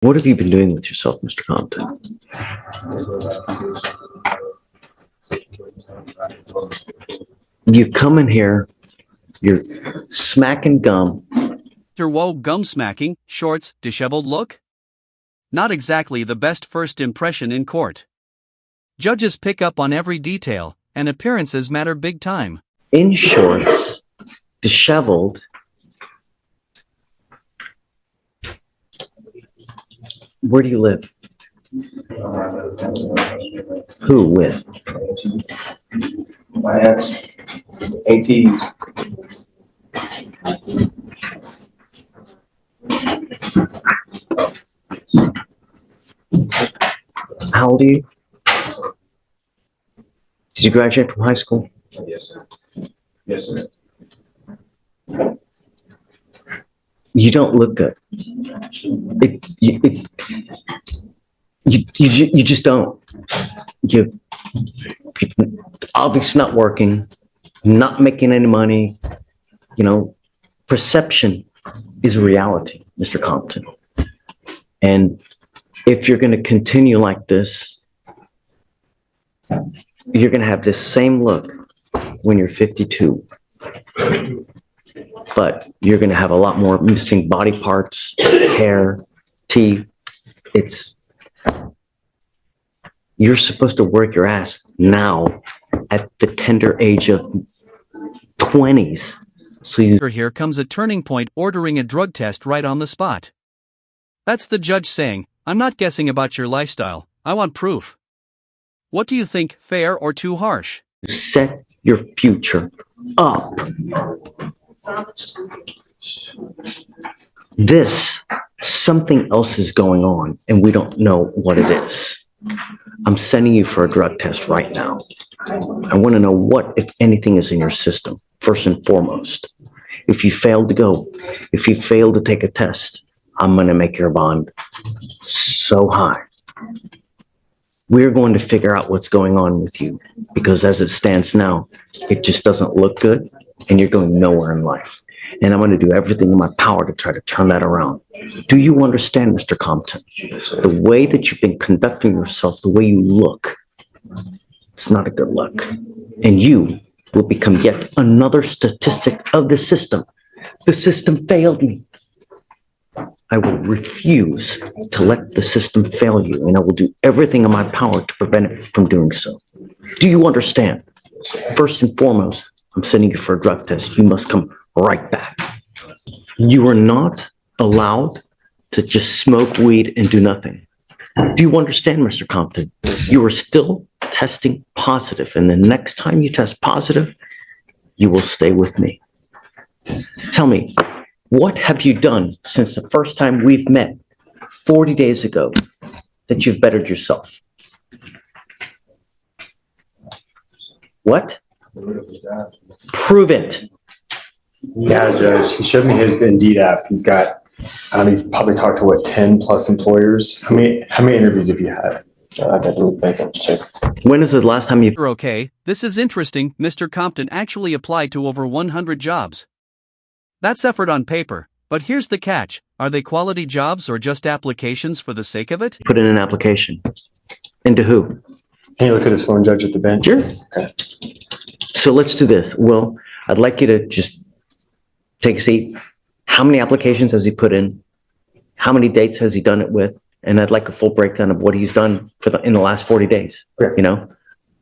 What have you been doing with yourself, Mr. Compton? You come in here, you're smacking gum. Mr. Woe gum smacking, shorts, disheveled look? Not exactly the best first impression in court. Judges pick up on every detail, and appearances matter big time. In shorts, disheveled. Where do you live? Who with? My ex, ATs. How old are you? Did you graduate from high school? Yes, sir. Yes, sir. You don't look good. You just don't. You obviously not working, not making any money. You know, perception is reality, Mr. Compton. And if you're going to continue like this, you're going to have this same look when you're 52. But you're going to have a lot more missing body parts, hair, teeth. You're supposed to work your ass now at the tender age of 20s. So Here comes a turning point, ordering a drug test right on the spot. That's the judge saying, "I'm not guessing about your lifestyle, I want proof." What do you think, fair or too harsh? set your future up. Something else is going on and we don't know what it is. I'm sending you for a drug test right now. I want to know what, if anything, is in your system, first and foremost. If you fail to take a test, I'm going to make your bond so high. We're going to figure out what's going on with you, because as it stands now, it just doesn't look good and you're going nowhere in life. And I'm going to do everything in my power to try to turn that around. Do you understand, Mr. Compton? The way that you've been conducting yourself, the way you look, it's not a good look. And you will become yet another statistic of the system. The system failed me. I will refuse to let the system fail you, and I will do everything in my power to prevent it from doing so. Do you understand? First and foremost, I'm sending you for a drug test. You must come right back. You are not allowed to just smoke weed and do nothing. Do you understand, Mr. Compton? You are still testing positive, and the next time you test positive, you will stay with me. Tell me, what have you done since the first time we've met 40 days ago that you've bettered yourself? What? Prove it. Yeah, Judge. He showed me his Indeed app. He's got, he's probably talked to 10 plus employers. How many interviews have you had? I didn't think I'd check. When is the last time you... You're okay. This is interesting. Mr. Compton actually applied to over 100 jobs. That's effort on paper, but here's the catch. Are they quality jobs or just applications for the sake of it? Put in an application. Into who? Can you look at his phone, Judge, at the bench? Sure. Okay. So let's do this. Well, I'd like you to just take a seat. How many applications has he put in? How many dates has he done it with? And I'd like a full breakdown of what he's done in the last 40 days. Okay. You know,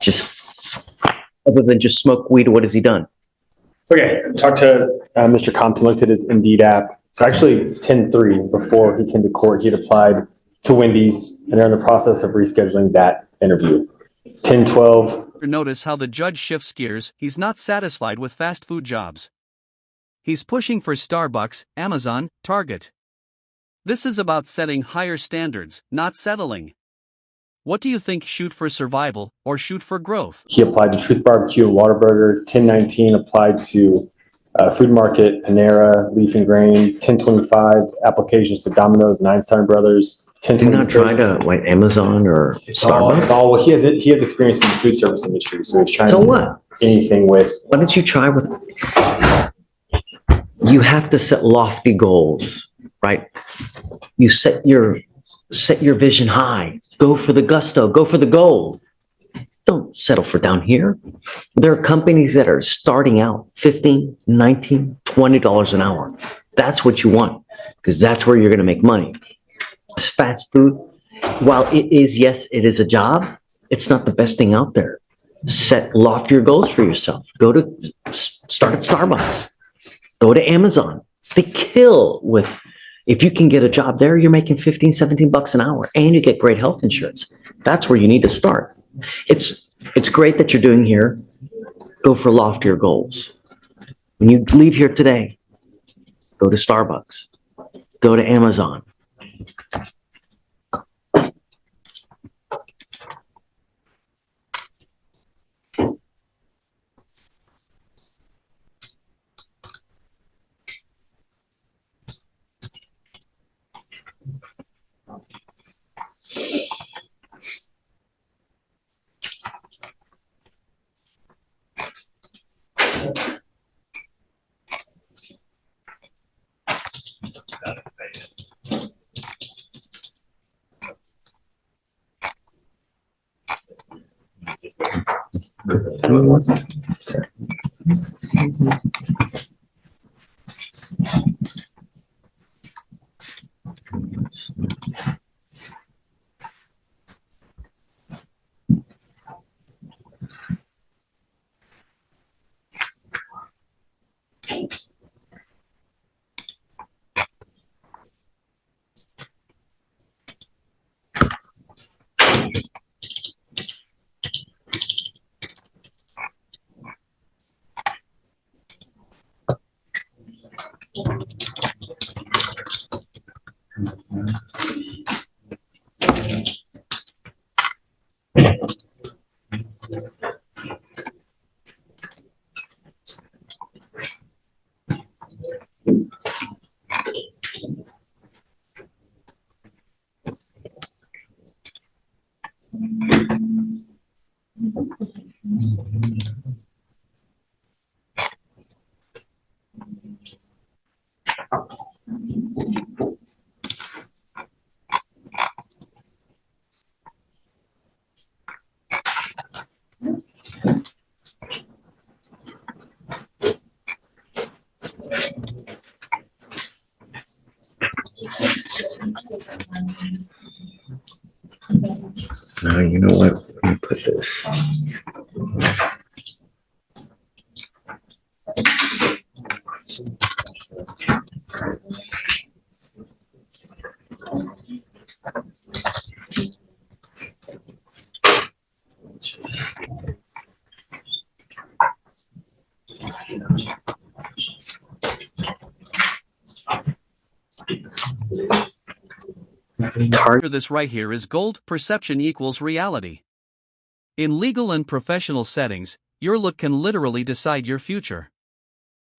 just other than just smoke weed, what has he done? Okay, talked to Mr. Compton, looked at his Indeed app. So actually 10-3, before he came to court, he had applied to Wendy's, and they're in the process of rescheduling that interview. 10-12. Notice how the judge shifts gears. He's not satisfied with fast food jobs. He's pushing for Starbucks, Amazon, Target. This is about setting higher standards, not settling. What do you think, shoot for survival or shoot for growth? He applied to Truth Barbecue and Whataburger. 10-19 applied to Food Market, Panera, Leaf and Grain. 10-25 applications to Domino's and Einstein Brothers. 10-26. Do not try to like Amazon or Starbucks. Oh, well, he has experience in the food service industry, so he's trying So to do what? anything with. Why don't you try with... You have to set lofty goals, right? You set your Set your vision high. Go for the gusto. Go for the gold. Don't settle for down here. There are companies that are starting out $15, $19, $20 an hour. That's what you want because that's where you're going to make money. It's fast food. While it is, yes, it is a job, it's not the best thing out there. Set loftier goals for yourself. Start at Starbucks. Go to Amazon. They kill with, if you can get a job there, you're making 15, 17 bucks an hour and you get great health insurance. That's where you need to start. It's great that you're doing here. Go for loftier goals. When you leave here today, go to Starbucks. Go to Amazon. Now, you know what? Let me put this. Target. This right here is gold. Perception equals reality. In legal and professional settings, your look can literally decide your future.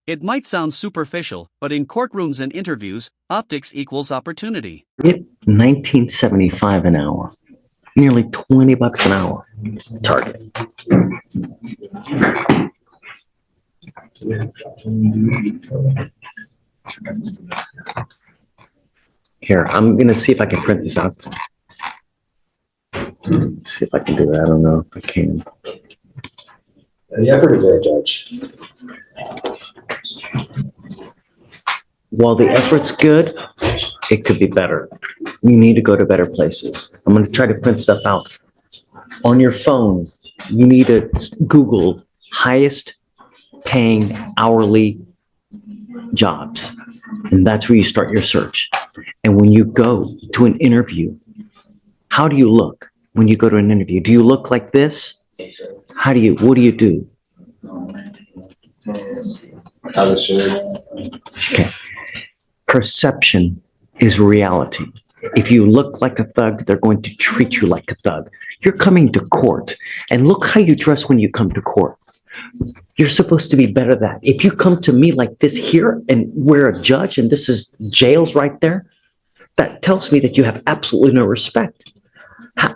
It might sound superficial, but in courtrooms and interviews, optics equals opportunity. $19.75 an hour. Nearly 20 bucks an hour. Target. Here, I'm going to see if I can print this out. See if I can do that. I don't know if I can. The effort is there, Judge. While the effort's good, it could be better. You need to go to better places. I'm going to try to print stuff out. On your phone, you need to Google highest paying hourly jobs. And that's where you start your search. And when you go to an interview, how do you look when you go to an interview? Do you look like this? What do you do? Okay. Perception is reality. If you look like a thug, they're going to treat you like a thug. You're coming to court, and look how you dress when you come to court. You're supposed to be better than that. If you come to me like this here and we're a judge and this is jails right there, that tells me that you have absolutely no respect.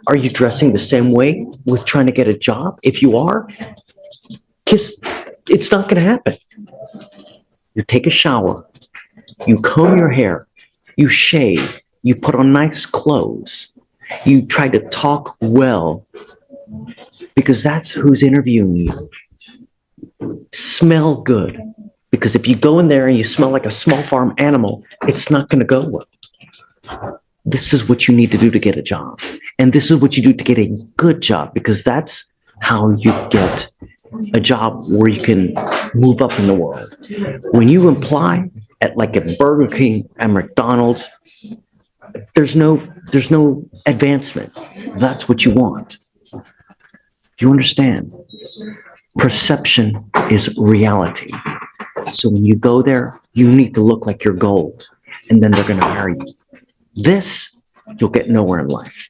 Are you dressing the same way with trying to get a job? If you are, it's not going to happen. You take a shower, you comb your hair, you shave, You put on nice clothes. You try to talk well because that's who's interviewing you. Smell good, because if you go in there and you smell like a small farm animal, it's not going to go well. This is what you need to do to get a job. And this is what you do to get a good job, because that's how you get a job where you can move up in the world. When you apply at like a Burger King and McDonald's, there's no advancement. That's what you want. You understand? Perception is reality. So when you go there, you need to look like you're gold, and then they're going to hire you. This, you'll get nowhere in life.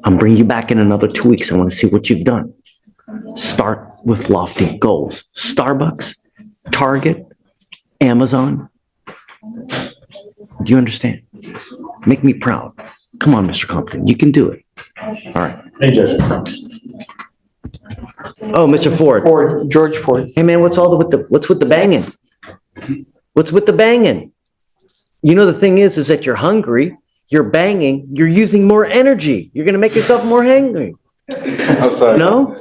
I'm bringing you back in another 2 weeks. I want to see what you've done. Start with lofty goals. Starbucks, Target, Amazon. Do you understand? Make me proud. Come on, Mr. Compton. You can do it. All right. Hey, Judge. Oh, Mr. Ford. George Ford. Hey, man, what's with the banging? What's with the banging? You know, the thing is that you're hungry, you're banging, you're using more energy. You're going to make yourself more hungry. I'm sorry. No?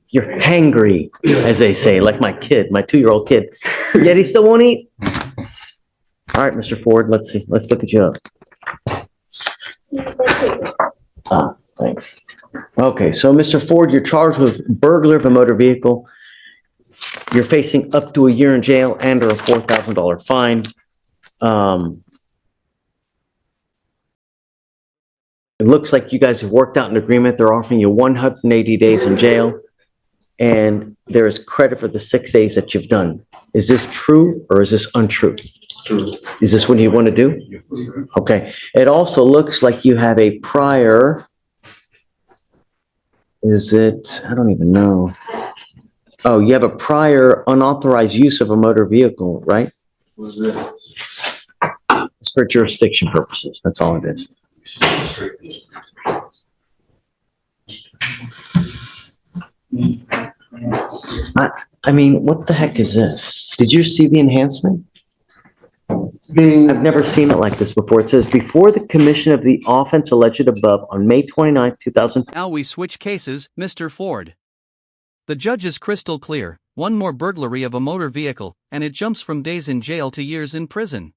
You're hangry, as they say, like my kid, my 2-year-old kid. Yet he still won't eat. All right, Mr. Ford, let's see. Let's look at you up. Thanks. Okay, so Mr. Ford, you're charged with burglary of a motor vehicle. You're facing up to a year in jail and or a $4,000 fine. It looks like you guys have worked out an agreement. They're offering you 180 days in jail, and there is credit for the 6 days that you've done. Is this true or is this untrue? True. Is this what you want to do? Okay. It also looks like you have a prior. Is it? I don't even know. Oh, you have a prior unauthorized use of a motor vehicle, right? It's for jurisdiction purposes. That's all it is. I mean, what the heck is this? Did you see the enhancement? I've never seen it like this before. It says, before the commission of the offense alleged above on May 29, 2000. Now we switch cases, Mr. Ford. The judge is crystal clear: one more burglary of a motor vehicle, and it jumps from days in jail to years in prison.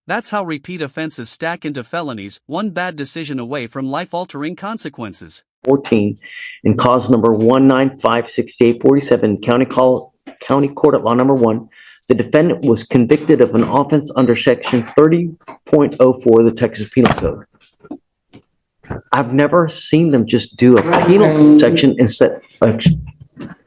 That's how repeat offenses stack into felonies, one bad decision away from life-altering consequences. 14 in cause number 1956847, County Court at Law Number 1. The defendant was convicted of an offense under section 30.04 of the Texas Penal Code. I've never seen them just do a penal section instead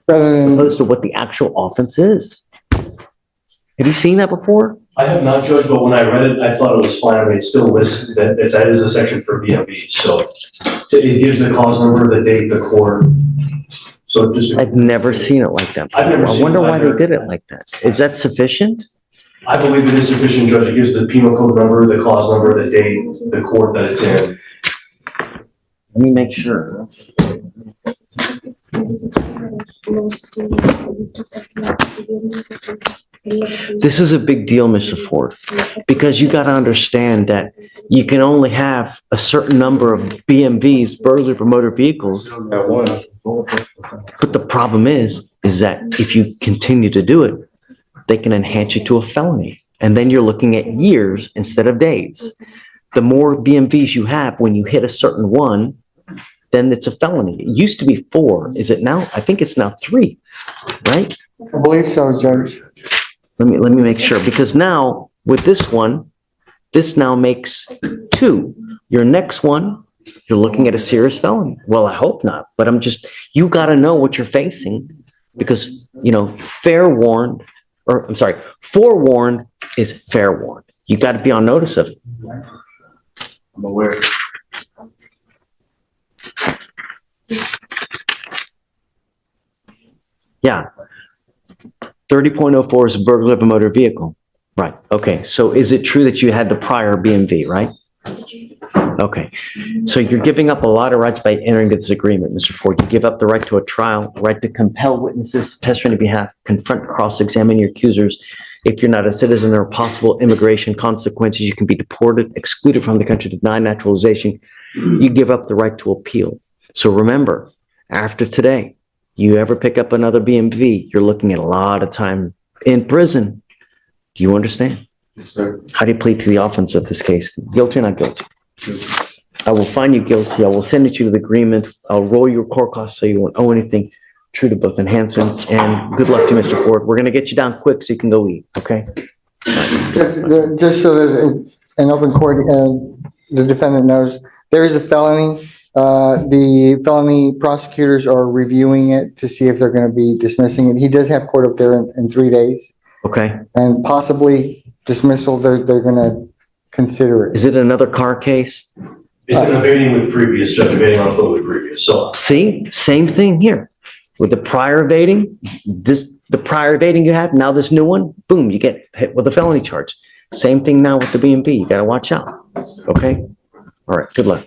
opposed to what the actual offense is. Have you seen that before? I have not, Judge, but when I read it, I thought it was fine. I mean, it still lists that is a section for BMV. So it gives the cause number, the date, the court. So just. I've never seen it like that. I've never seen I wonder it why they either. did it like that. Is that sufficient? I believe it is sufficient, Judge. It gives the penal code number, the clause number, the date, the court that it's in. Let me make sure. This is a big deal, Mr. Ford, because you got to understand that you can only have a certain number of BMVs, burglary for motor vehicles. But the problem is that if you continue to do it, they can enhance you to a felony. And then you're looking at years instead of days. The more BMVs you have, when you hit a certain one, then it's a felony. It used to be 4. Is it now? I think it's now 3, right? I believe so, Judge. Let me make sure, because now with this one, this now makes 2. Your next one, you're looking at a serious felony. Well, I hope not, but you got to know what you're facing, because, forewarned is fair warned. You got to be on notice of it. I'm aware. Yeah. 30.04 is a burglary of a motor vehicle. Right. Okay. So is it true that you had the prior BMV, right? Okay. So you're giving up a lot of rights by entering this agreement, Mr. Ford. You give up the right to a trial, the right to compel witnesses to testify on your behalf, confront, cross-examine your accusers. If you're not a citizen, there are possible immigration consequences. You can be deported, excluded from the country, denied naturalization. You give up the right to appeal. So remember, after today, you ever pick up another BMV, you're looking at a lot of time in prison. Do you understand? Yes, sir. How do you plead to the offense of this case? Guilty or not guilty? I will find you guilty. I will send it you to the agreement. I'll roll your court costs so you won't owe anything. True to both enhancements, and good luck to Mr. Ford. We're gonna get you down quick so you can go eat, okay? Just so that in open court, the defendant knows, there is a felony. The felony prosecutors are reviewing it to see if they're going to be dismissing it. He does have court up there in 3 days, Okay. and possibly dismissal, they're going to consider it. Is it another car case? It's an evading with previous, Judge, evading on foot with previous, so. See, same thing here. With the prior evading, the prior evading you had, now this new one, boom, you get hit with a felony charge. Same thing now with the B&B. You gotta watch out, okay? All right, good luck.